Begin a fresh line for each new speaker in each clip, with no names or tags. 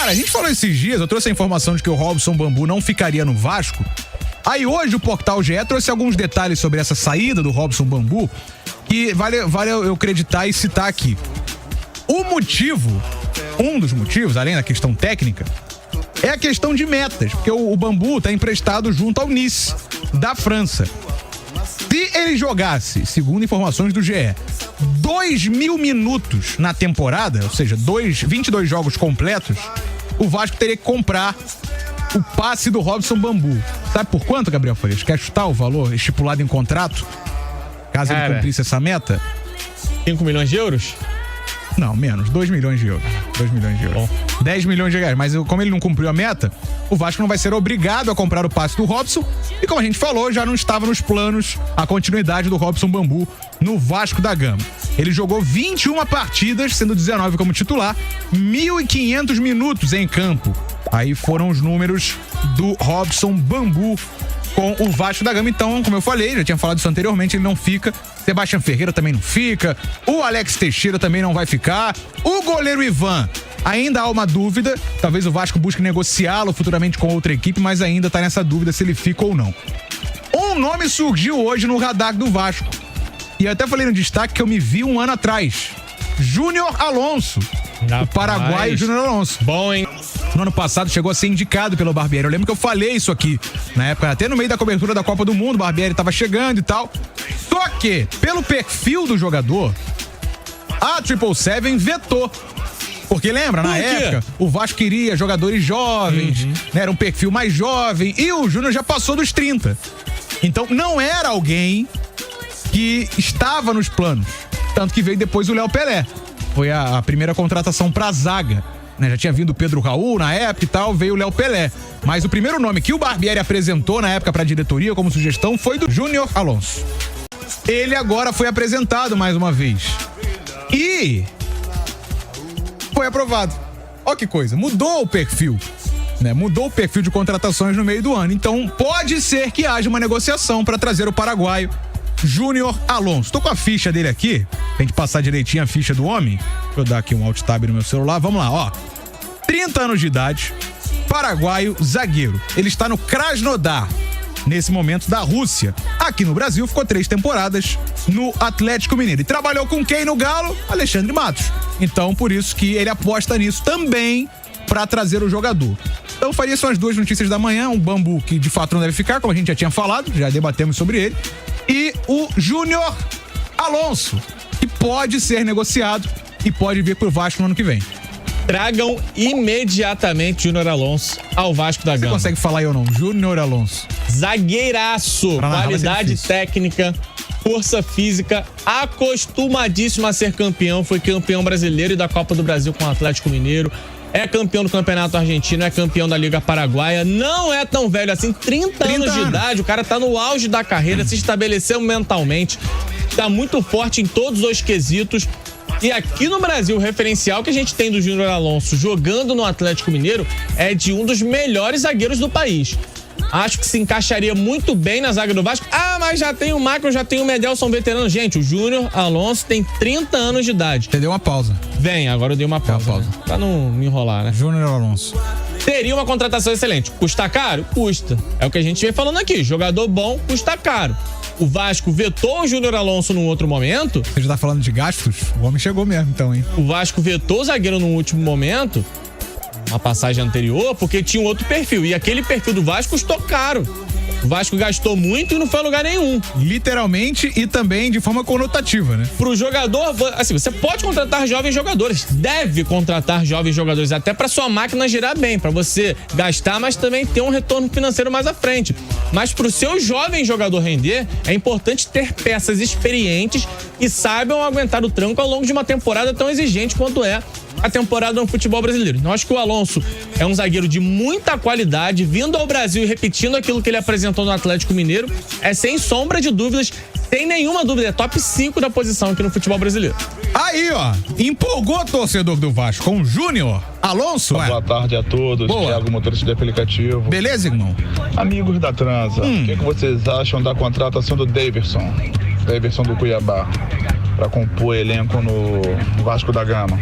Cara, a gente falou esses dias, eu trouxe a informação de que o Robson Bambu não ficaria no Vasco. Aí hoje o portal GE trouxe alguns detalhes sobre essa saída do Robson Bambu, que vale eu acreditar e citar aqui. O motivo, um dos motivos, além da questão técnica, é a questão de metas, porque o Bambu está emprestado junto ao Nice, da França. Se ele jogasse, segundo informações do GE, 2.000 minutos na temporada, ou seja, 22 jogos completos, o Vasco teria que comprar o passe do Robson Bambu. Sabe por quanto, Gabriel Farias? Quer chutar o valor estipulado em contrato? Caso ele cumprisse essa meta?
5 milhões de euros?
Não, menos. 2 milhões de euros. 2 milhões de euros. Bom. 10 milhões de reais. Mas como ele não cumpriu a meta, o Vasco não vai ser obrigado a comprar o passe do Robson. E como a gente falou, já não estava nos planos a continuidade do Robson Bambu no Vasco da Gama. Ele jogou 21 partidas, sendo 19 como titular, 1.500 minutos em campo. Aí foram os números do Robson Bambu com o Vasco da Gama. Então, como eu falei, já tinha falado isso anteriormente, ele não fica. Sebastião Ferreira também não fica. O Alex Teixeira também não vai ficar. O goleiro Ivan, ainda há uma dúvida. Talvez o Vasco busque negociá-lo futuramente com outra equipe, mas ainda está nessa dúvida se ele fica ou não. Um nome surgiu hoje no radar do Vasco. E eu até falei no destaque que eu me vi um ano atrás. Júnior Alonso. O paraguaio Júnior Alonso.
Bom, hein?
No ano passado chegou a ser indicado pelo Barbieri. Eu lembro que eu falei isso aqui. Na época, até no meio da cobertura da Copa do Mundo, o Barbieri estava chegando e tal. Só que, pelo perfil do jogador, a 777 vetou. Porque lembra, na época, o Vasco queria jogadores jovens, né, era um perfil mais jovem, e o Júnior já passou dos 30. Então, não era alguém que estava nos planos. Tanto que veio depois o Léo Pelé. Foi a primeira contratação pra zaga. Né? Já tinha vindo o Pedro Raul na época e tal, veio o Léo Pelé. Mas o primeiro nome que o Barbieri apresentou na época pra diretoria como sugestão foi do Júnior Alonso. Ele agora foi apresentado mais uma vez. E foi aprovado. Olha que coisa, mudou o perfil. Né? Mudou o perfil de contratações no meio do ano. Então pode ser que haja uma negociação para trazer o paraguaio Júnior Alonso. Tô com a ficha dele aqui. Tem que passar direitinho a ficha do homem. Deixa eu dar aqui um alt tab no meu celular. Vamos lá, ó. 30 anos de idade, paraguaio, zagueiro. Ele está no Krasnodar, nesse momento, da Rússia. Aqui no Brasil, ficou 3 temporadas no Atlético Mineiro. E trabalhou com quem no Galo? Alexandre Matos. Então, por isso que ele aposta nisso também para trazer o jogador. Então, faria são as duas notícias da manhã. Um Bambu que, de fato, não deve ficar, como a gente já tinha falado. Já debatemos sobre ele. E o Júnior Alonso, que pode ser negociado e pode vir pro Vasco no ano que vem.
Tragam imediatamente Júnior Alonso ao Vasco da Gama.
Você consegue falar eu não? Júnior Alonso.
Zagueiraço, qualidade técnica, força física, acostumadíssimo a ser campeão. Foi campeão brasileiro e da Copa do Brasil com o Atlético Mineiro. É campeão do Campeonato Argentino, é campeão da Liga Paraguaia. Não é tão velho assim, 30 anos de idade. O cara tá no auge da carreira, se estabeleceu mentalmente. Tá muito forte em todos os quesitos. E aqui no Brasil, o referencial que a gente tem do Júnior Alonso jogando no Atlético Mineiro é de um dos melhores zagueiros do país. Acho que se encaixaria muito bem na zaga do Vasco. Ah, mas já tem o Macron, já tem o Medel, são veteranos. Gente, o Júnior Alonso tem 30 anos de idade.
Você deu uma pausa.
Vem, agora eu dei uma pausa. Né? Pra não me enrolar, né?
Júnior Alonso.
Teria uma contratação excelente. Custa caro? Custa. É o que a gente vem falando aqui. Jogador bom, custa caro. O Vasco vetou o Júnior Alonso num outro momento.
Você já tá falando de gastos? O homem chegou mesmo, então, hein?
O Vasco vetou o zagueiro num último momento, uma passagem anterior, porque tinha um outro perfil. E aquele perfil do Vasco custou caro. O Vasco gastou muito e não foi a lugar nenhum.
Literalmente e também de forma conotativa, né?
Pro jogador, assim, você pode contratar jovens jogadores, deve contratar jovens jogadores, até pra sua máquina girar bem, pra você gastar, mas também ter um retorno financeiro mais à frente. Mas pro seu jovem jogador render, é importante ter peças experientes e saibam aguentar o tranco ao longo de uma temporada tão exigente quanto é a temporada no futebol brasileiro. Então, acho que o Alonso é um zagueiro de muita qualidade, vindo ao Brasil e repetindo aquilo que ele apresentou no Atlético Mineiro, é sem sombra de dúvidas, sem nenhuma dúvida, é top 5 da posição aqui no futebol brasileiro.
Aí, ó, empolgou o torcedor do Vasco com o Júnior Alonso.
Boa tarde a todos, Thiago, motorista de aplicativo.
Beleza, irmão?
Amigos da Transa, o que vocês acham da contratação do Daverson do Cuiabá, para compor elenco no Vasco da Gama?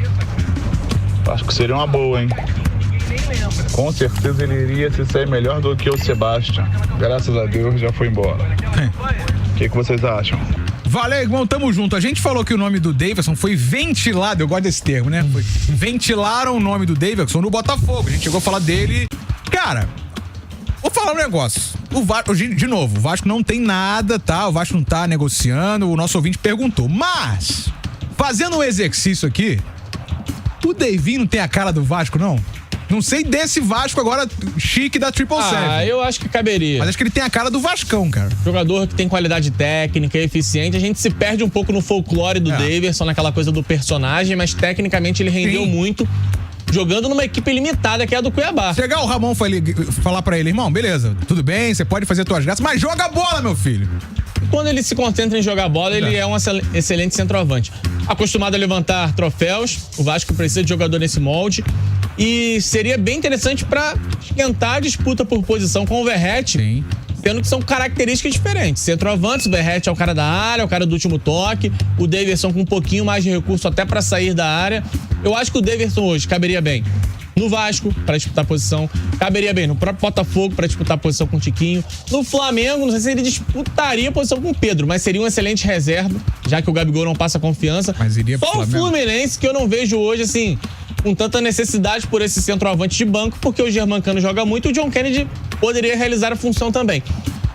Acho que seria uma boa, hein? com certeza ele iria se sair melhor do que o Sebastião. Graças a Deus já foi embora. O que vocês acham?
Valeu, irmão, tamo junto. A gente falou que o nome do Davidson foi ventilado, eu gosto desse termo, né? Ventilaram o nome do Davidson no Botafogo. A gente chegou a falar dele. Cara, vou falar um negócio. O Vasco, de novo, o Vasco não tem nada, tá? O Vasco não tá negociando, o nosso ouvinte perguntou. Mas, fazendo um exercício aqui, o Davinho não tem a cara do Vasco, não? Não sei desse Vasco agora chique da 777.
Eu acho que caberia.
Mas acho que ele tem a cara do Vascão, cara.
Jogador que tem qualidade técnica, eficiente. A gente se perde um pouco no folclore do Davidson, naquela coisa do personagem, mas tecnicamente ele rendeu muito, jogando numa equipe limitada que é a do Cuiabá.
Chegar o Ramon falar pra ele, irmão, beleza, tudo bem, você pode fazer tuas graças, mas joga a bola, meu filho.
Quando ele se concentra em jogar bola, ele é um excelente centroavante. Acostumado a levantar troféus, o Vasco precisa de jogador nesse molde. E seria bem interessante para esquentar a disputa por posição com o Verratti, sendo que são características diferentes. Centroavantes, o Verratti é o cara da área, é o cara do último toque, o Davidson com um pouquinho mais de recurso até para sair da área. Eu acho que o Davidson hoje caberia bem no Vasco, para disputar a posição, caberia bem no próprio Botafogo, para disputar a posição com o Tiquinho. No Flamengo, não sei se ele disputaria a posição com o Pedro, mas seria um excelente reserva, já que o Gabigol não passa confiança.
Mas iria pro
Só o Fluminense, que eu não vejo hoje, assim, com tanta necessidade por esse centroavante de banco, porque o Germancano joga muito e o John Kennedy poderia realizar a função também.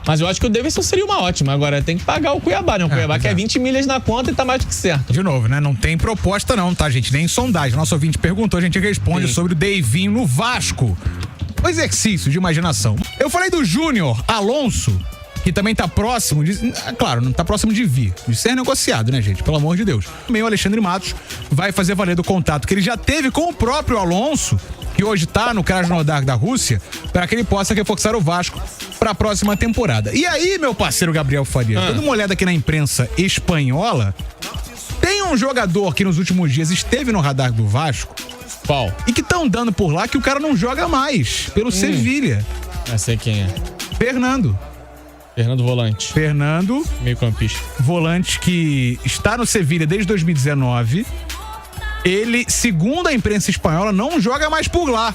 Mas eu acho que o Davidson seria uma ótima. Agora tem que pagar o Cuiabá, né? O Cuiabá quer 20 milhas na conta e tá mais do que certo.
De novo, né? Não tem proposta não, tá, gente? Nem sondagem. Nosso ouvinte perguntou, a gente responde sobre o Davinho no Vasco. O exercício de imaginação. Eu falei do Júnior Alonso, que também tá próximo de... Claro, não tá próximo de vir, de ser negociado, né, gente? Pelo amor de Deus. Também o Alexandre Matos vai fazer valer do contato que ele já teve com o próprio Alonso, que hoje tá no Krasnodar da Rússia, para que ele possa reforçar o Vasco para a próxima temporada. E aí, meu parceiro Gabriel Faria, dando uma olhada aqui na imprensa espanhola, tem um jogador que nos últimos dias esteve no radar do Vasco.
Qual?
E que estão dando por lá que o cara não joga mais, pelo Sevilha.
Eu sei quem é.
Fernando
Volante.
Fernando,
meio campista.
Volante que está no Sevilha desde 2019. Ele, segundo a imprensa espanhola, não joga mais por lá.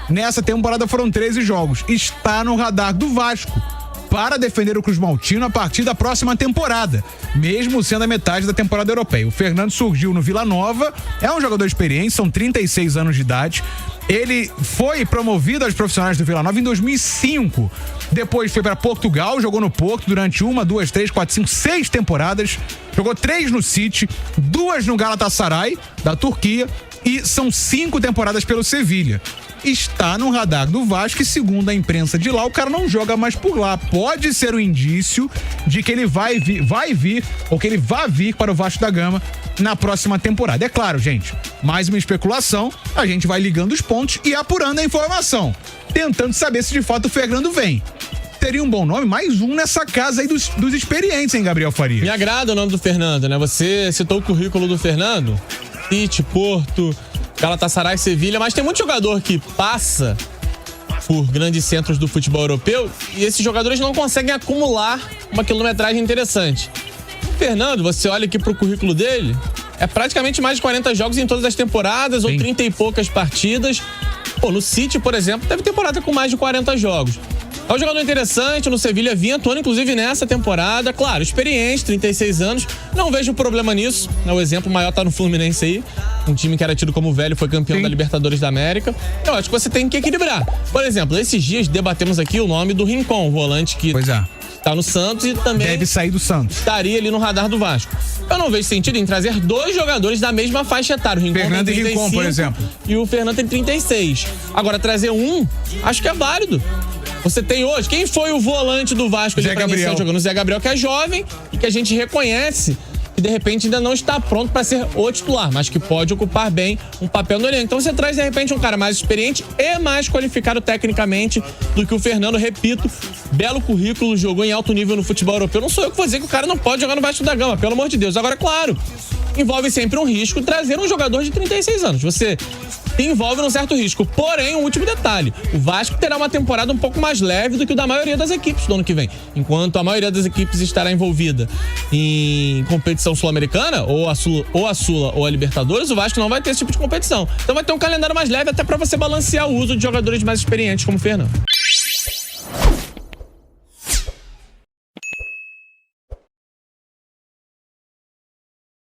Nessa temporada foram 13 jogos. Está no radar do Vasco para defender o Cruz Maltino a partir da próxima temporada, mesmo sendo a metade da temporada europeia. O Fernando surgiu no Vila Nova, é um jogador experiente, são 36 anos de idade. Ele foi promovido aos profissionais do Vila Nova em 2005. Depois foi para Portugal, jogou no Porto durante 1, 2, 3, 4, 5, 6 temporadas. Jogou 3 no City, 2 no Galatasaray, da Turquia, e são 5 temporadas pelo Sevilha. Está no radar do Vasco e, segundo a imprensa de lá, o cara não joga mais por lá. Pode ser um indício de que ele vai vir, ou que ele vai vir para o Vasco da Gama na próxima temporada. É claro, gente, mais uma especulação, a gente vai ligando os pontos e apurando a informação, tentando saber se de fato o Fernando vem. Seria um bom nome, mais um nessa casa aí dos experientes, hein, Gabriel Faria?
Me agrada o nome do Fernando, né? Você citou o currículo do Fernando, City, Porto, Galatasaray, Sevilha, mas tem muito jogador que passa por grandes centros do futebol europeu e esses jogadores não conseguem acumular uma quilometragem interessante. O Fernando, você olha aqui pro currículo dele, é praticamente mais de 40 jogos em todas as temporadas, ou 30 e poucas partidas. Pô, no City, por exemplo, teve temporada com mais de 40 jogos. É um jogador interessante, no Sevilha vinha atuando, inclusive nessa temporada. Claro, experiente, 36 anos, não vejo problema nisso. O exemplo maior tá no Fluminense aí, um time que era tido como velho, foi campeão da Libertadores da América. Eu acho que você tem que equilibrar. Por exemplo, esses dias debatemos aqui o nome do Rincon, volante que tá no Santos e também
deve sair do Santos.
Estaria ali no radar do Vasco. Eu não vejo sentido em trazer 2 jogadores da mesma faixa etária. O Rincon
Fernando
tem 35,
e Rincon, por exemplo.
E o Fernando tem 36. Agora, trazer um, acho que é válido. Você tem hoje, quem foi o volante do Vasco?
Zé Gabriel.
Jogando o Zé Gabriel, que é jovem e que a gente reconhece que de repente ainda não está pronto para ser o titular, mas que pode ocupar bem um papel no elenco. Então você traz de repente um cara mais experiente e mais qualificado tecnicamente do que o Fernando. Repito, belo currículo, jogou em alto nível no futebol europeu. Não sou eu que vou dizer que o cara não pode jogar no Vasco da Gama, pelo amor de Deus. Agora, claro, envolve sempre um risco trazer um jogador de 36 anos. Você envolve um certo risco. Porém, um último detalhe, o Vasco terá uma temporada um pouco mais leve do que o da maioria das equipes do ano que vem. Enquanto a maioria das equipes estará envolvida em competição sul-americana, ou a Sula ou a Libertadores, o Vasco não vai ter esse tipo de competição. Então vai ter um calendário mais leve até para você balancear o uso de jogadores mais experientes como o Fernando.